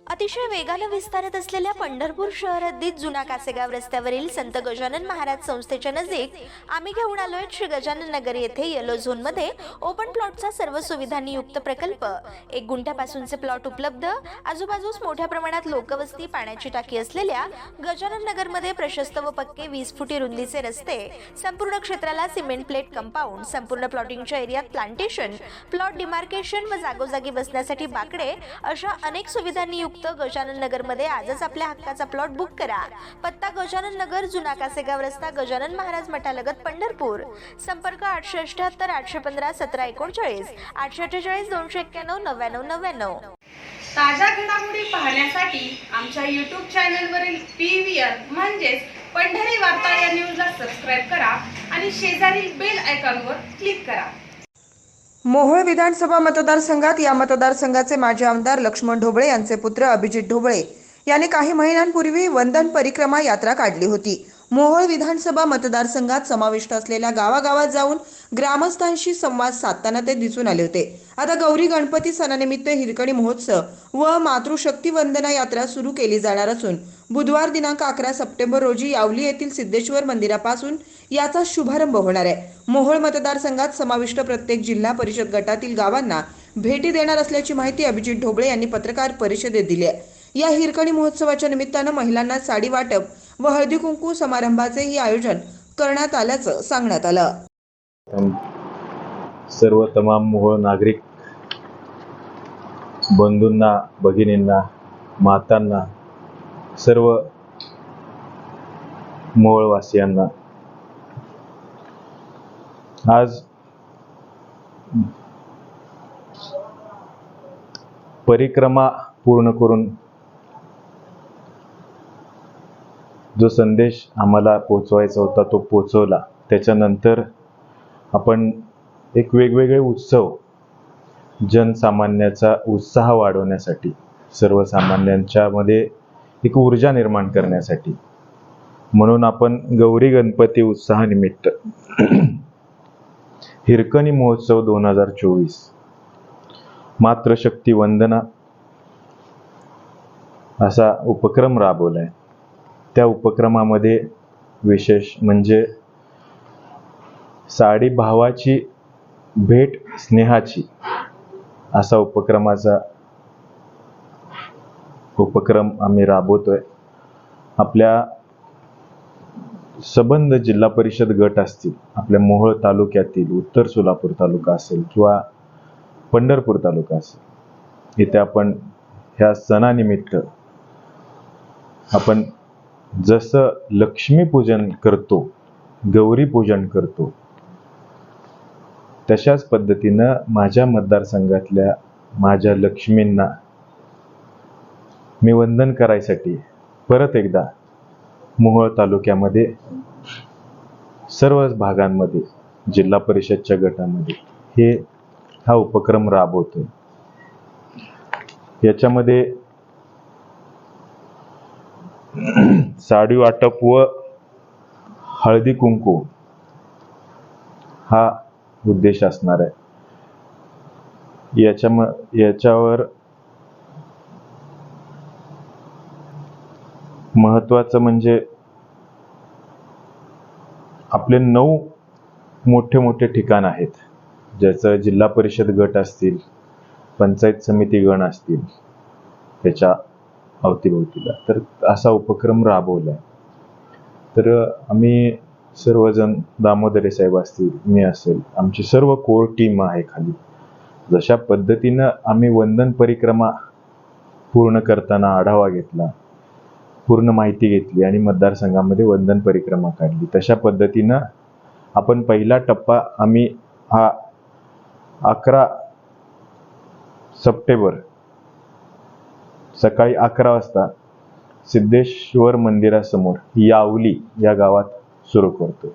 अतिशय वेगाने विस्तारत असलेल्या पंढरपूर शहर हद्दीत जुना कासेगाव रस्त्यावरील संत गजानन महाराज संस्थेच्या नजीक आम्ही घेऊन आलोय श्री गजानन नगर येथे येलो झोन मध्ये ओपन प्लॉटचा सर्व सुविधांनी युक्त प्रकल्प। 1 गुंठ्यापासूनचे प्लॉट उपलब्ध, आजूबाजूस मोठ्या प्रमाणात लोकवस्ती, पाण्याची टाकी असलेल्या गजानन नगर मध्ये प्रशस्त व पक्के 20 फुटी रुंदीचे रस्ते, संपूर्ण क्षेत्राला सिमेंट प्लेट कंपाऊंड, संपूर्ण प्लॉटिंगच्या एरियात प्लांटेशन, प्लॉट डिमार्केशन व जागोजागी बसण्यासाठी बाकडे अशा अनेक सुविधांनी युक्त गजानन नगर मध्ये आजच आपल्या हक्काचा प्लॉट बुक करा। पत्ता गजानन नगर, जुना कासेगाव रस्ता, गजानन महाराज मठालगत, पंढरपूर। संपर्क 878 815 1739 848 291 9999। ताज्या घडामोडी पाहण्यासाठी आमच्या YouTube चॅनलवरील PVR म्हणजेच पंढरी वार्ता या न्यूजला सबस्क्राइब करा आणि शेजारील बेल आयकॉनवर क्लिक करा। मोहोळ विधानसभा मतदारसंघात या मतदारसंघाचे माजी आमदार लक्ष्मण ढोबळे यांचे पुत्र अभिजित ढोबळे यांनी काही महिन्यांपूर्वी वंदन परिक्रमा यात्रा काढली होती। मोहोळ विधानसभा मतदारसंघात समाविष्ट असलेल्या गावागावात जाऊन ग्रामस्थांशी संवाद साधताना ते दिसून आले होते। आता गौरी गणपती सणानिमित्त हिरकणी महोत्सव व मातृशक्ती वंदना यात्रा सुरू केली जाणार असून बुधवार दिनांक 11 सप्टेंबर रोजी यावली येथील सिद्धेश्वर मंदिरापासून याचा शुभारंभ होणार आहे। मोहोळ मतदारसंघात समाविष्ट प्रत्येक जिल्हा परिषद गटातील गावांना भेटी देणार असल्याची माहिती अभिजित ढोबळे यांनी पत्रकार परिषदेत दिली आहे। या हिरकणी महोत्सवाच्या निमित्तानं महिलांना साडी वाटप व हळदी कुंकू समारंभाचेही आयोजन करण्यात आल्याचं सांगण्यात आलं। सर्व तमाम मोहोळ नागरिक बंधूंना, भगिनींना, मातांना, सर्व मोहोळवासियांना आज परिक्रमा पूर्ण करून जो संदेश आम्हाला पोहोचवायचा होता तो पोहोचवला। त्याच्यानंतर आपण एक वेगवेगळे उत्सव जनसामान्याचा उत्साह वाढवण्यासाठी, सर्वसामान्यांच्या मध्ये एक ऊर्जा निर्माण करण्यासाठी म्हणून आपण गौरी गणपती उत्सवानिमित्त हिरकणी महोत्सव 2024 मातृशक्ती वंदना असा उपक्रम राबवलाय। त्या उपक्रमामध्ये विशेष म्हणजे साडी भावाची भेट स्नेहाची असा उपक्रम आम्ही राबवतोय। आपल्या संबंध जिल्हा परिषद गट असतील, आपल्या मोहोळ तालुक्यातील उत्तर सोलापूर तालुका असेल किंवा पंढरपूर तालुका असेल, इथे आपण ह्या सणानिमित्त आपण जसं लक्ष्मी पूजन करतो, गौरी पूजन करतो, तशाच पद्धतीनं माझ्या मतदारसंघातल्या माझ्या लक्ष्मींना मी वंदन करायसाठी परत एकदा मोहोळ तालुक्यामध्ये सर्वच भागांमध्ये जिल्हा परिषदच्या गटामध्ये हा उपक्रम राबवतोय। याच्यामध्ये साडी वाटप व हळदी कुंकू हा उद्देश असणार आहे। याच्यावर महत्वाचं म्हणजे आपले 9 मोठे मोठे ठिकाण आहेत, ज्याचं जिल्हा परिषद गट असतील, पंचायत समिती गण असतील त्याच्या अवतीभोवतीला, तर असा उपक्रम राबवलाय। तर आम्ही सर्वजण, दामोदरे साहेब असतील, मी असेल, आमची सर्व कोर टीम आहे खाली, जशा पद्धतीनं आम्ही वंदन परिक्रमा पूर्ण करताना आढावा घेतला, पूर्ण माहिती घेतली आणि मतदारसंघामध्ये वंदन परिक्रमा काढली, तशा पद्धतीनं आपण पहिला टप्पा आम्ही हा 11 सप्टेंबर सकाळी 11 वाजता सिद्धेश्वर मंदिरासमोर यावली या गावात सुरू करतो।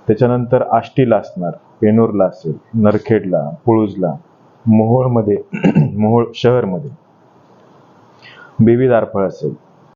त्याच्यानंतर आष्टीला असणार, पेनूरला असेल, नरखेडला, पुळूजला, मोहोळमध्ये मोहोळ शहरमध्ये, बेबी दारफळ असेल,